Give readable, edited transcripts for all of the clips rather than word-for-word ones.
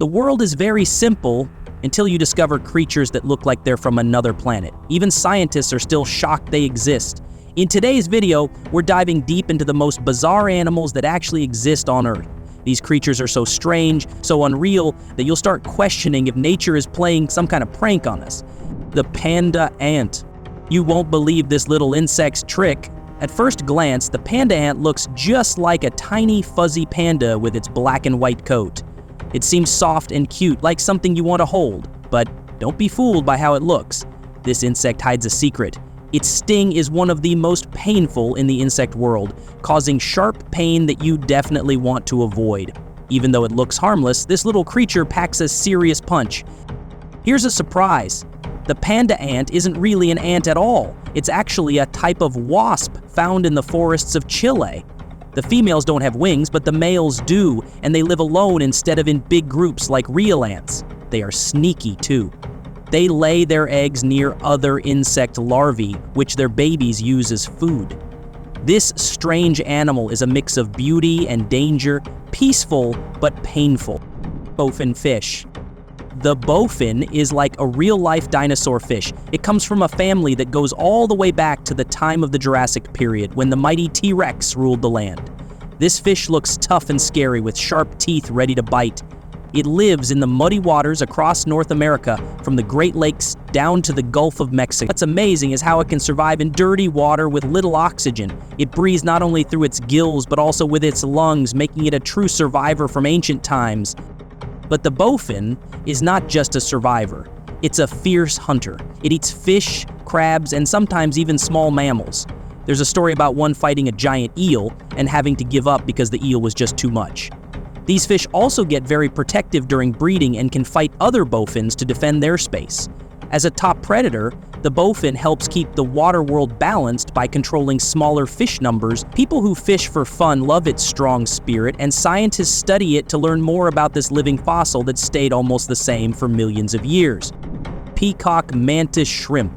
The world is very simple until you discover creatures that look like they're from another planet. Even scientists are still shocked they exist. In today's video, we're diving deep into the most bizarre animals that actually exist on Earth. These creatures are so strange, so unreal, that you'll start questioning if nature is playing some kind of prank on us. The panda ant. You won't believe this little insect's trick. At first glance, the panda ant looks just like a tiny fuzzy panda with its black and white coat. It seems soft and cute, like something you want to hold, but don't be fooled by how it looks. This insect hides a secret. Its sting is one of the most painful in the insect world, causing sharp pain that you definitely want to avoid. Even though it looks harmless, this little creature packs a serious punch. Here's a surprise. The panda ant isn't really an ant at all. It's actually a type of wasp found in the forests of Chile. The females don't have wings, but the males do, and they live alone instead of in big groups like real ants. They are sneaky too. They lay their eggs near other insect larvae, which their babies use as food. This strange animal is a mix of beauty and danger, peaceful but painful. Bowfin fish. The bowfin is like a real-life dinosaur fish. It comes from a family that goes all the way back to the time of the Jurassic period, when the mighty T-Rex ruled the land. This fish looks tough and scary with sharp teeth ready to bite. It lives in the muddy waters across North America, from the Great Lakes down to the Gulf of Mexico. What's amazing is how it can survive in dirty water with little oxygen. It breathes not only through its gills, but also with its lungs, making it a true survivor from ancient times. But the bowfin is not just a survivor. It's a fierce hunter. It eats fish, crabs, and sometimes even small mammals. There's a story about one fighting a giant eel and having to give up because the eel was just too much. These fish also get very protective during breeding and can fight other bowfins to defend their space. As a top predator, the bowfin helps keep the water world balanced by controlling smaller fish numbers. People who fish for fun love its strong spirit, and scientists study it to learn more about this living fossil that stayed almost the same for millions of years. Peacock mantis shrimp.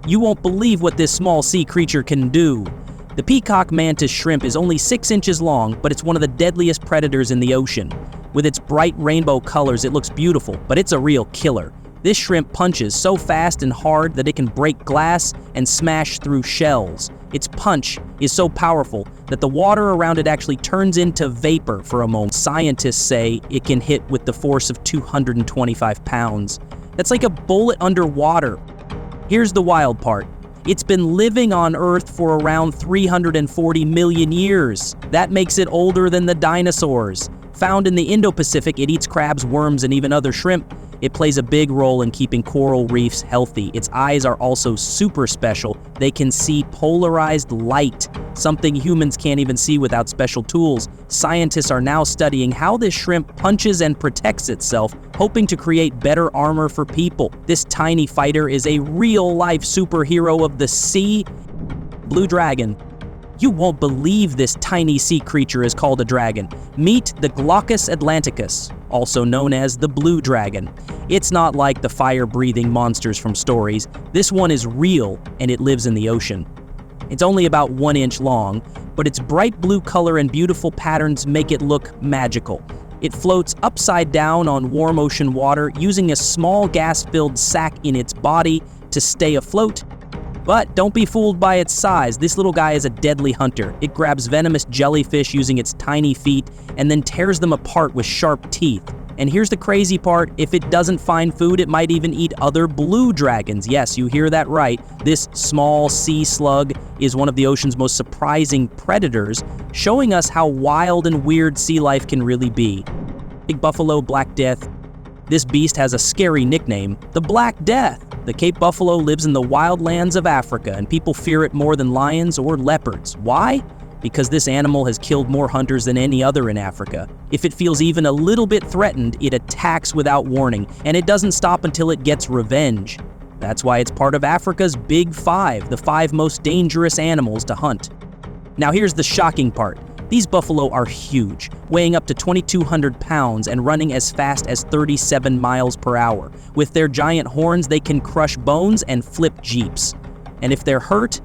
You won't believe what this small sea creature can do. The peacock mantis shrimp is only 6 inches long, but it's one of the deadliest predators in the ocean. With its bright rainbow colors, it looks beautiful, but it's a real killer. This shrimp punches so fast and hard that it can break glass and smash through shells. Its punch is so powerful that the water around it actually turns into vapor for a moment. Scientists say it can hit with the force of 225 pounds. That's like a bullet underwater. Here's the wild part. It's been living on Earth for around 340 million years. That makes it older than the dinosaurs. Found in the Indo-Pacific, it eats crabs, worms, and even other shrimp. It plays a big role in keeping coral reefs healthy. Its eyes are also super special. They can see polarized light, something humans can't even see without special tools. Scientists are now studying how this shrimp punches and protects itself, hoping to create better armor for people. This tiny fighter is a real-life superhero of the sea. Blue dragon. You won't believe this tiny sea creature is called a dragon. Meet the Glaucus atlanticus, also known as the blue dragon. It's not like the fire-breathing monsters from stories. This one is real, and it lives in the ocean. It's only about 1 inch long, but its bright blue color and beautiful patterns make it look magical. It floats upside down on warm ocean water, using a small gas-filled sack in its body to stay afloat. But don't be fooled by its size. This little guy is a deadly hunter. It grabs venomous jellyfish using its tiny feet and then tears them apart with sharp teeth. And here's the crazy part, if it doesn't find food, it might even eat other blue dragons. Yes, you hear that right. This small sea slug is one of the ocean's most surprising predators, showing us how wild and weird sea life can really be. Big buffalo Black Death. This beast has a scary nickname, the Black Death. The Cape buffalo lives in the wildlands of Africa, and people fear it more than lions or leopards. Why? Because this animal has killed more hunters than any other in Africa. If it feels even a little bit threatened, it attacks without warning, and it doesn't stop until it gets revenge. That's why it's part of Africa's Big Five, the 5 most dangerous animals to hunt. Now here's the shocking part. These buffalo are huge, weighing up to 2,200 pounds and running as fast as 37 miles per hour. With their giant horns, they can crush bones and flip jeeps. And if they're hurt,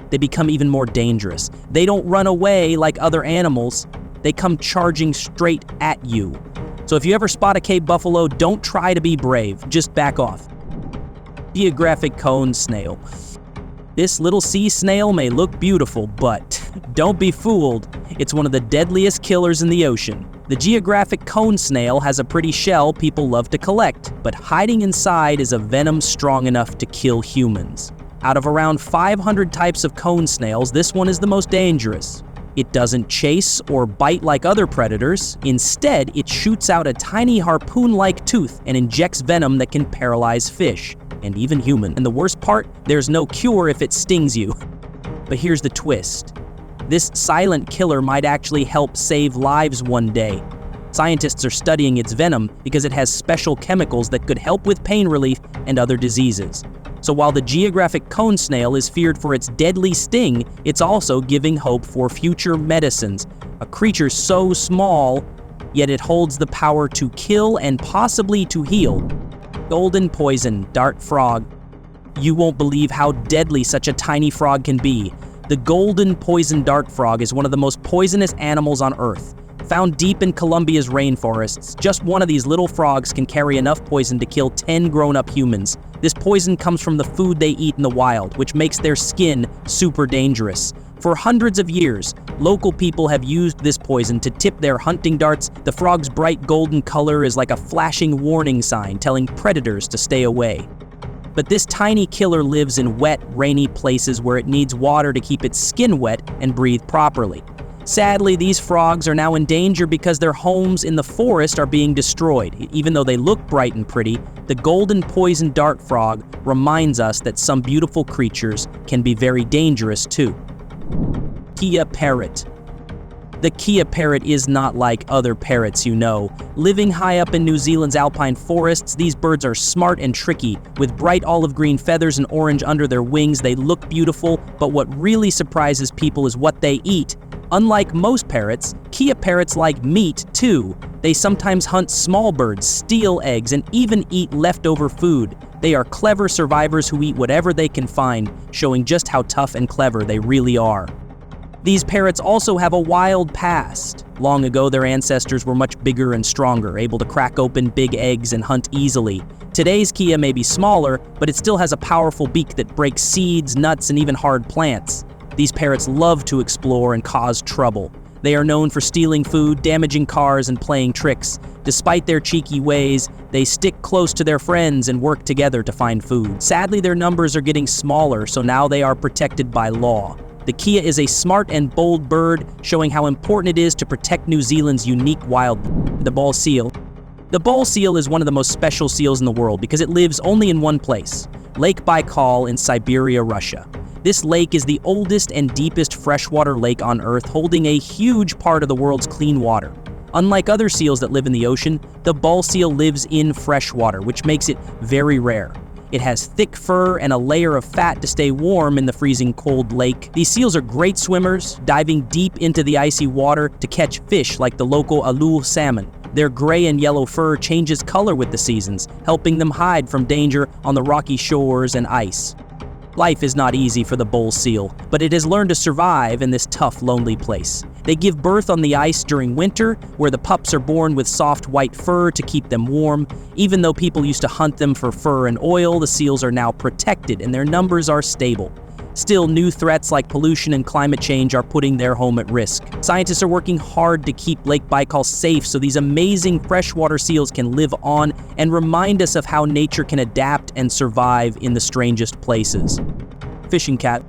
they become even more dangerous. They don't run away like other animals. They come charging straight at you. So if you ever spot a cave buffalo, don't try to be brave, just back off. Geographic cone snail. This little sea snail may look beautiful, but don't be fooled. It's one of the deadliest killers in the ocean. The geographic cone snail has a pretty shell people love to collect, but hiding inside is a venom strong enough to kill humans. Out of around 500 types of cone snails, this one is the most dangerous. It doesn't chase or bite like other predators. Instead, it shoots out a tiny harpoon-like tooth and injects venom that can paralyze fish, and even human. And the worst part, there's no cure if it stings you. But here's the twist. This silent killer might actually help save lives one day. Scientists are studying its venom because it has special chemicals that could help with pain relief and other diseases. So while the geographic cone snail is feared for its deadly sting, it's also giving hope for future medicines. A creature so small, yet it holds the power to kill and possibly to heal. Golden poison dart frog. You won't believe how deadly such a tiny frog can be. The golden poison dart frog is one of the most poisonous animals on Earth. Found deep in Colombia's rainforests, just one of these little frogs can carry enough poison to kill 10 grown-up humans. This poison comes from the food they eat in the wild, which makes their skin super dangerous. For hundreds of years, local people have used this poison to tip their hunting darts. The frog's bright golden color is like a flashing warning sign telling predators to stay away. But this tiny killer lives in wet, rainy places where it needs water to keep its skin wet and breathe properly. Sadly, these frogs are now in danger because their homes in the forest are being destroyed. Even though they look bright and pretty, the golden poison dart frog reminds us that some beautiful creatures can be very dangerous too. Kia parrot. The Kia parrot is not like other parrots you know. Living high up in New Zealand's alpine forests, these birds are smart and tricky. With bright olive green feathers and orange under their wings, they look beautiful, but what really surprises people is what they eat. Unlike most parrots, Kia parrots like meat too. They sometimes hunt small birds, steal eggs, and even eat leftover food. They are clever survivors who eat whatever they can find, showing just how tough and clever they really are. These parrots also have a wild past. Long ago, their ancestors were much bigger and stronger, able to crack open big eggs and hunt easily. Today's Kia may be smaller, but it still has a powerful beak that breaks seeds, nuts, and even hard plants. These parrots love to explore and cause trouble. They are known for stealing food, damaging cars, and playing tricks. Despite their cheeky ways, they stick close to their friends and work together to find food. Sadly, their numbers are getting smaller, so now they are protected by law. The Kia is a smart and bold bird, showing how important it is to protect New Zealand's unique wildlife. The ball seal. The ball seal is one of the most special seals in the world because it lives only in one place, Lake Baikal in Siberia, Russia. This lake is the oldest and deepest freshwater lake on Earth, holding a huge part of the world's clean water. Unlike other seals that live in the ocean, the ball seal lives in freshwater, which makes it very rare. It has thick fur and a layer of fat to stay warm in the freezing cold lake. These seals are great swimmers, diving deep into the icy water to catch fish like the local alul salmon. Their gray and yellow fur changes color with the seasons, helping them hide from danger on the rocky shores and ice. Life is not easy for the bull seal, but it has learned to survive in this tough, lonely place. They give birth on the ice during winter, where the pups are born with soft white fur to keep them warm. Even though people used to hunt them for fur and oil, the seals are now protected and their numbers are stable. Still, new threats like pollution and climate change are putting their home at risk. Scientists are working hard to keep Lake Baikal safe so these amazing freshwater seals can live on and remind us of how nature can adapt and survive in the strangest places. Fishing cat.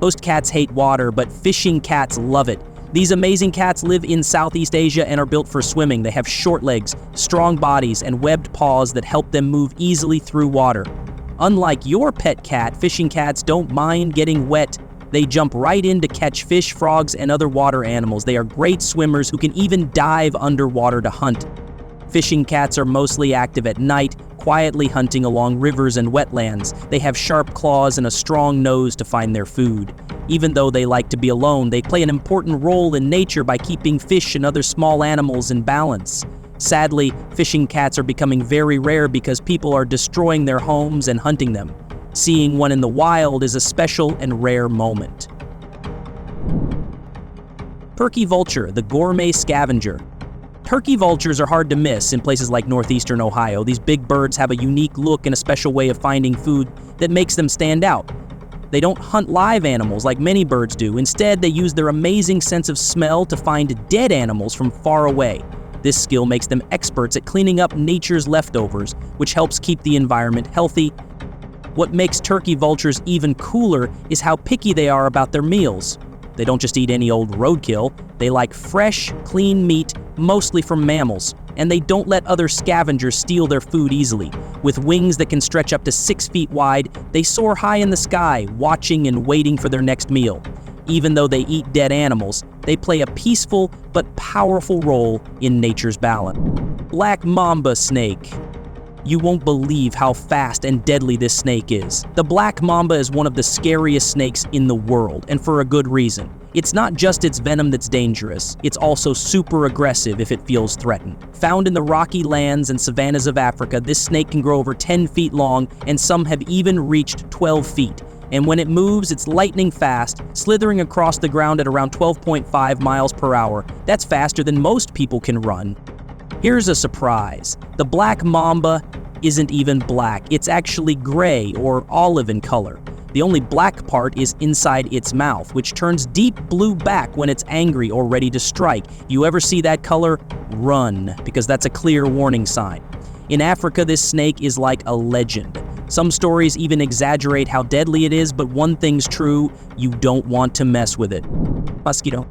Most cats hate water, but fishing cats love it. These amazing cats live in Southeast Asia and are built for swimming. They have short legs, strong bodies, and webbed paws that help them move easily through water. Unlike your pet cat, fishing cats don't mind getting wet. They jump right in to catch fish, frogs, and other water animals. They are great swimmers who can even dive underwater to hunt. Fishing cats are mostly active at night, quietly hunting along rivers and wetlands. They have sharp claws and a strong nose to find their food. Even though they like to be alone, they play an important role in nature by keeping fish and other small animals in balance. Sadly, fishing cats are becoming very rare because people are destroying their homes and hunting them. Seeing one in the wild is a special and rare moment. Perky vulture, the gourmet scavenger. Turkey vultures are hard to miss in places like northeastern Ohio. These big birds have a unique look and a special way of finding food that makes them stand out. They don't hunt live animals like many birds do. Instead, they use their amazing sense of smell to find dead animals from far away. This skill makes them experts at cleaning up nature's leftovers, which helps keep the environment healthy. What makes turkey vultures even cooler is how picky they are about their meals. They don't just eat any old roadkill. They like fresh, clean meat, mostly from mammals, and they don't let other scavengers steal their food easily. With wings that can stretch up to 6 feet wide, they soar high in the sky, watching and waiting for their next meal. Even though they eat dead animals, they play a peaceful but powerful role in nature's balance. Black mamba snake. You won't believe how fast and deadly this snake is. The black mamba is one of the scariest snakes in the world, and for a good reason. It's not just its venom that's dangerous, it's also super aggressive if it feels threatened. Found in the rocky lands and savannas of Africa, this snake can grow over 10 feet long, and some have even reached 12 feet. And when it moves, it's lightning fast, slithering across the ground at around 12.5 miles per hour. That's faster than most people can run. Here's a surprise. The black mamba isn't even black. It's actually gray or olive in color. The only black part is inside its mouth, which turns deep blue back when it's angry or ready to strike. You ever see that color? Run, because that's a clear warning sign. In Africa, this snake is like a legend. Some stories even exaggerate how deadly it is, but one thing's true, you don't want to mess with it. Mosquito.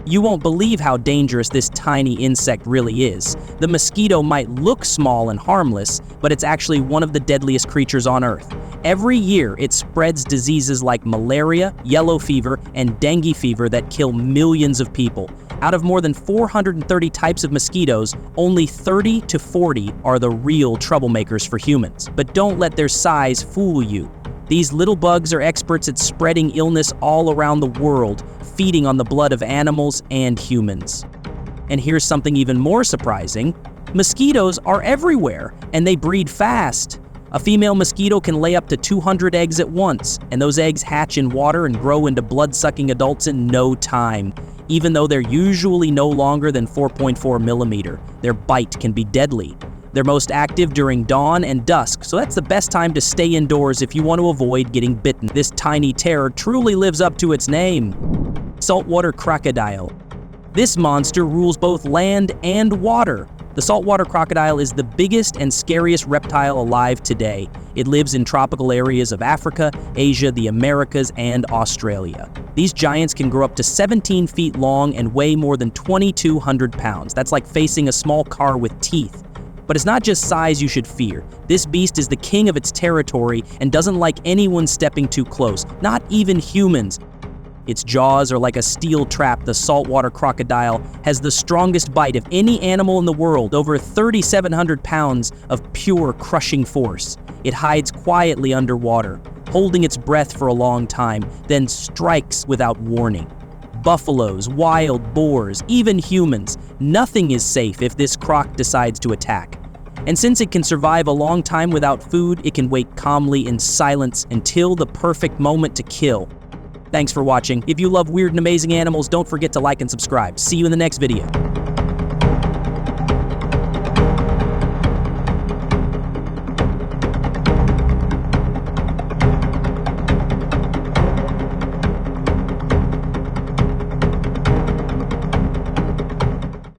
You won't believe how dangerous this tiny insect really is. The mosquito might look small and harmless, but it's actually one of the deadliest creatures on Earth. Every year, it spreads diseases like malaria, yellow fever, and dengue fever that kill millions of people. Out of more than 430 types of mosquitoes, only 30 to 40 are the real troublemakers for humans. But don't let their size fool you. These little bugs are experts at spreading illness all around the world, feeding on the blood of animals and humans. And here's something even more surprising. Mosquitoes are everywhere, and they breed fast. A female mosquito can lay up to 200 eggs at once, and those eggs hatch in water and grow into blood-sucking adults in no time. Even though they're usually no longer than 4.4 millimeter, their bite can be deadly. They're most active during dawn and dusk, so that's the best time to stay indoors if you want to avoid getting bitten. This tiny terror truly lives up to its name. Saltwater crocodile. This monster rules both land and water. The saltwater crocodile is the biggest and scariest reptile alive today. It lives in tropical areas of Africa, Asia, the Americas, and Australia. These giants can grow up to 17 feet long and weigh more than 2,200 pounds. That's like facing a small car with teeth. But it's not just size you should fear. This beast is the king of its territory and doesn't like anyone stepping too close, not even humans. Its jaws are like a steel trap. The saltwater crocodile has the strongest bite of any animal in the world, over 3,700 pounds of pure crushing force. It hides quietly underwater, holding its breath for a long time, then strikes without warning. Buffaloes, wild boars, even humans, nothing is safe if this croc decides to attack. And since it can survive a long time without food, it can wait calmly in silence until the perfect moment to kill. Thanks for watching. If you love weird and amazing animals, don't forget to like and subscribe. See you in the next video.